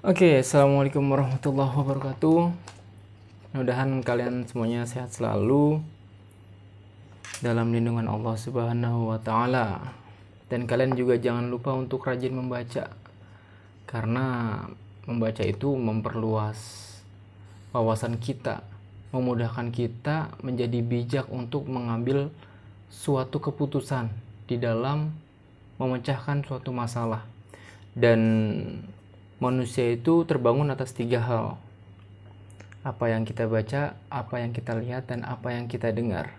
Oke, assalamualaikum warahmatullahi wabarakatuh. Mudah-mudahan kalian semuanya sehat selalu dalam lindungan Allah Subhanahu wa Ta'ala. Dan kalian juga jangan lupa untuk rajin membaca, karena membaca itu memperluas wawasan kita, memudahkan kita menjadi bijak untuk mengambil suatu keputusan di dalam memecahkan suatu masalah. Dan manusia itu terbangun atas 3 hal: apa yang kita baca, apa yang kita lihat, dan apa yang kita dengar.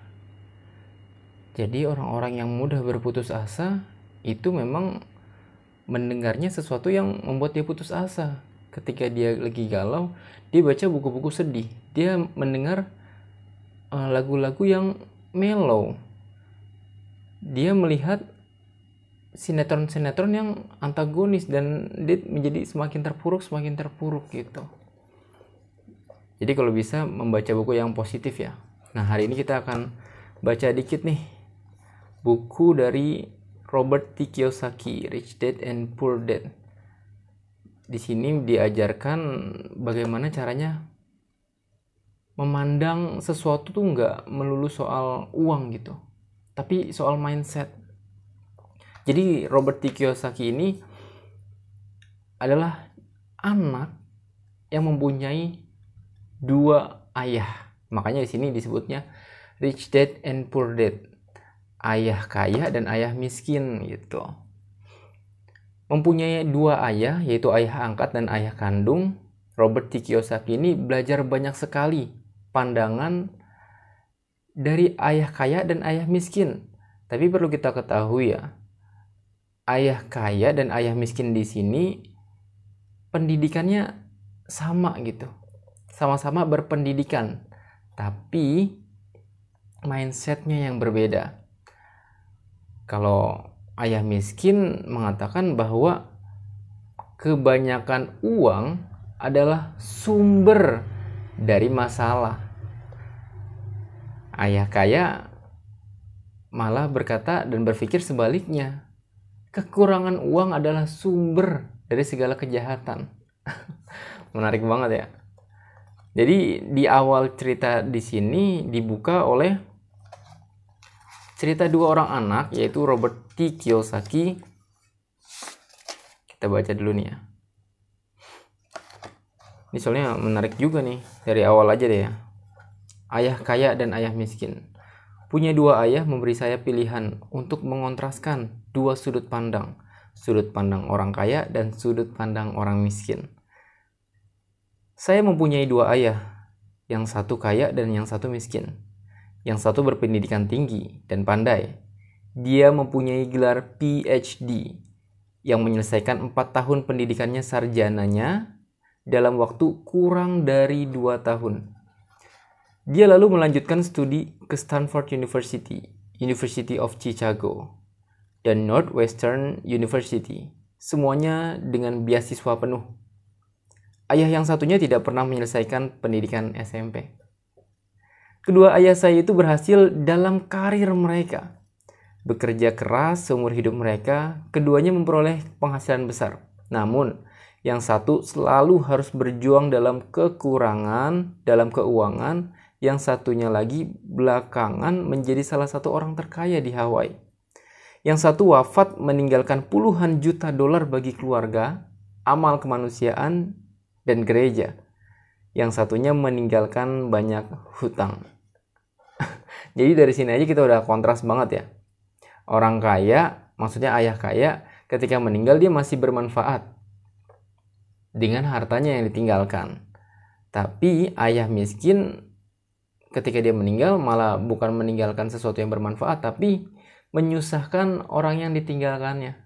Jadi orang-orang yang mudah berputus asa itu memang mendengarnya sesuatu yang membuat dia putus asa. Ketika dia lagi galau, dia baca buku-buku sedih, dia mendengar lagu-lagu yang mellow, dia melihat sinetron-sinetron yang antagonis, dan dia menjadi semakin terpuruk gitu. Jadi kalau bisa membaca buku yang positif ya. Nah, hari ini kita akan baca dikit nih buku dari Robert T. Kiyosaki, Rich Dad and Poor Dad. Di sini diajarkan bagaimana caranya memandang sesuatu tuh nggak melulu soal uang gitu, tapi soal mindset. Jadi Robert T. Kiyosaki ini adalah anak yang mempunyai 2 ayah. Makanya di sini disebutnya Rich Dad and Poor Dad. Ayah kaya dan ayah miskin gitu. Mempunyai 2 ayah, yaitu ayah angkat dan ayah kandung. Robert T. Kiyosaki ini belajar banyak sekali pandangan dari ayah kaya dan ayah miskin. Tapi perlu kita ketahui ya, ayah kaya dan ayah miskin di sini pendidikannya sama gitu, sama-sama berpendidikan, tapi mindsetnya yang berbeda. Kalau ayah miskin mengatakan bahwa kebanyakan uang adalah sumber dari masalah, ayah kaya malah berkata dan berpikir sebaliknya, kekurangan uang adalah sumber dari segala kejahatan. Menarik banget ya. Jadi di awal cerita di sini dibuka oleh cerita 2 orang anak, yaitu Robert T. Kiyosaki. Kita baca dulu nih ya. Ini soalnya menarik juga nih. Dari awal aja deh ya. Ayah kaya dan ayah miskin. Punya 2 ayah memberi saya pilihan untuk mengontraskan 2 sudut pandang. Sudut pandang orang kaya dan sudut pandang orang miskin. Saya mempunyai 2 ayah. Yang satu kaya dan yang satu miskin. Yang satu berpendidikan tinggi dan pandai. Dia mempunyai gelar PhD yang menyelesaikan 4 tahun pendidikannya sarjananya dalam waktu kurang dari 2 tahun. Dia lalu melanjutkan studi ke Stanford University, University of Chicago, dan Northwestern University, semuanya dengan beasiswa penuh. Ayah yang satunya tidak pernah menyelesaikan pendidikan SMP. Kedua ayah saya itu berhasil dalam karir mereka. Bekerja keras seumur hidup mereka, keduanya memperoleh penghasilan besar. Namun, yang satu selalu harus berjuang dalam kekurangan, dalam keuangan, yang satunya lagi belakangan menjadi salah satu orang terkaya di Hawaii. Yang satu wafat meninggalkan puluhan juta dolar bagi keluarga, amal kemanusiaan, dan gereja. Yang satunya meninggalkan banyak hutang. Jadi dari sini aja kita udah kontras banget ya. Orang kaya, maksudnya ayah kaya, ketika meninggal dia masih bermanfaat dengan hartanya yang ditinggalkan. Tapi ayah miskin ketika dia meninggal malah bukan meninggalkan sesuatu yang bermanfaat, tapi menyusahkan orang yang ditinggalkannya.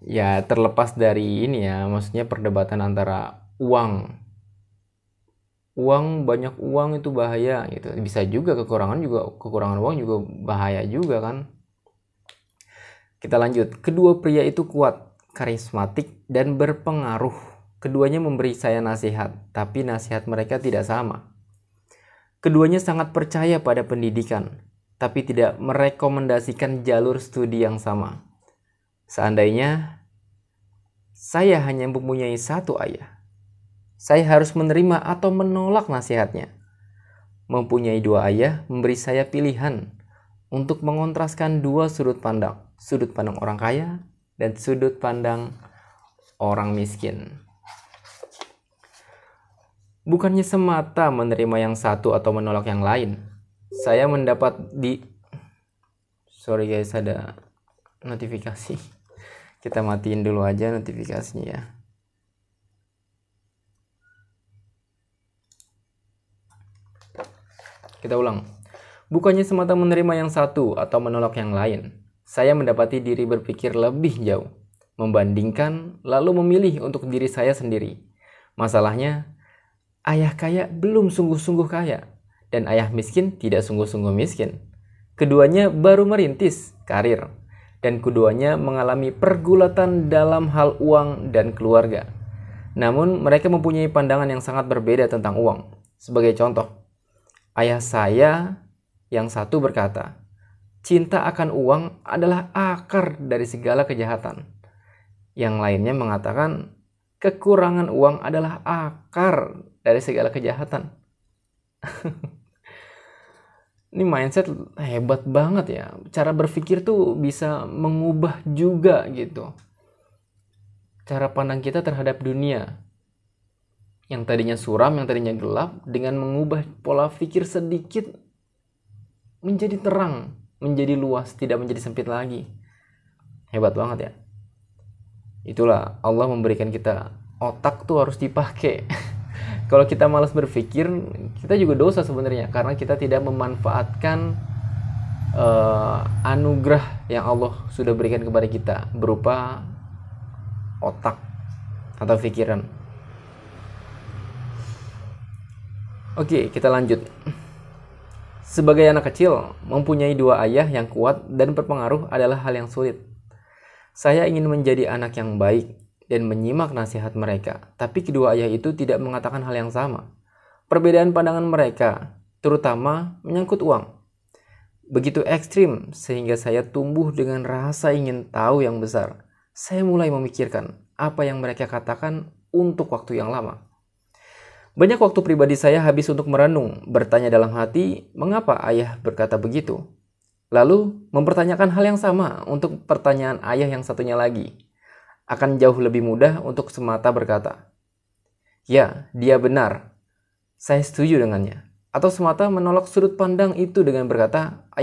Ya terlepas dari ini ya, maksudnya perdebatan antara uang. Banyak uang itu bahaya gitu. Bisa juga kekurangan uang juga bahaya juga kan. Kita lanjut. Kedua pria itu kuat, karismatik, dan berpengaruh. Keduanya memberi saya nasihat, tapi nasihat mereka tidak sama. Keduanya sangat percaya pada pendidikan, tapi tidak merekomendasikan jalur studi yang sama. Seandainya saya hanya mempunyai satu ayah, saya harus menerima atau menolak nasihatnya. Mempunyai dua ayah memberi saya pilihan untuk mengontraskan dua sudut pandang orang kaya dan sudut pandang orang miskin. Bukannya semata menerima yang satu atau menolak yang lain, saya mendapat sorry guys, ada notifikasi. Kita matiin dulu aja notifikasinya ya. Kita ulang. Bukannya semata menerima yang satu atau menolak yang lain, saya mendapati diri berpikir lebih jauh, membandingkan lalu memilih untuk diri saya sendiri. Masalahnya, ayah kaya belum sungguh-sungguh kaya, dan ayah miskin tidak sungguh-sungguh miskin. Keduanya baru merintis karir, dan keduanya mengalami pergulatan dalam hal uang dan keluarga. Namun mereka mempunyai pandangan yang sangat berbeda tentang uang. Sebagai contoh, ayah saya yang satu berkata, cinta akan uang adalah akar dari segala kejahatan. Yang lainnya mengatakan, kekurangan uang adalah akar dari segala kejahatan. Ini mindset hebat banget ya. Cara berpikir tuh bisa mengubah juga gitu cara pandang kita terhadap dunia. Yang tadinya suram, yang tadinya gelap, dengan mengubah pola pikir sedikit menjadi terang, menjadi luas, tidak menjadi sempit lagi. Hebat banget ya. Itulah Allah memberikan kita otak tuh harus dipakai. Kalau kita malas berpikir, kita juga dosa sebenarnya, karena kita tidak memanfaatkan anugerah yang Allah sudah berikan kepada kita berupa otak atau pikiran. Oke, kita lanjut. Sebagai anak kecil, mempunyai dua ayah yang kuat dan berpengaruh adalah hal yang sulit. Saya ingin menjadi anak yang baik dan menyimak nasihat mereka, tapi kedua ayah itu tidak mengatakan hal yang sama. Perbedaan pandangan mereka, terutama menyangkut uang, begitu ekstrim sehingga saya tumbuh dengan rasa ingin tahu yang besar. Saya mulai memikirkan apa yang mereka katakan untuk waktu yang lama. Banyak waktu pribadi saya habis untuk merenung, bertanya dalam hati, mengapa ayah berkata begitu? Lalu mempertanyakan hal yang sama untuk pertanyaan ayah yang satunya lagi. Akan jauh lebih mudah untuk semata berkata, ya, dia benar, saya setuju dengannya. Atau semata menolak sudut pandang itu dengan berkata, ayah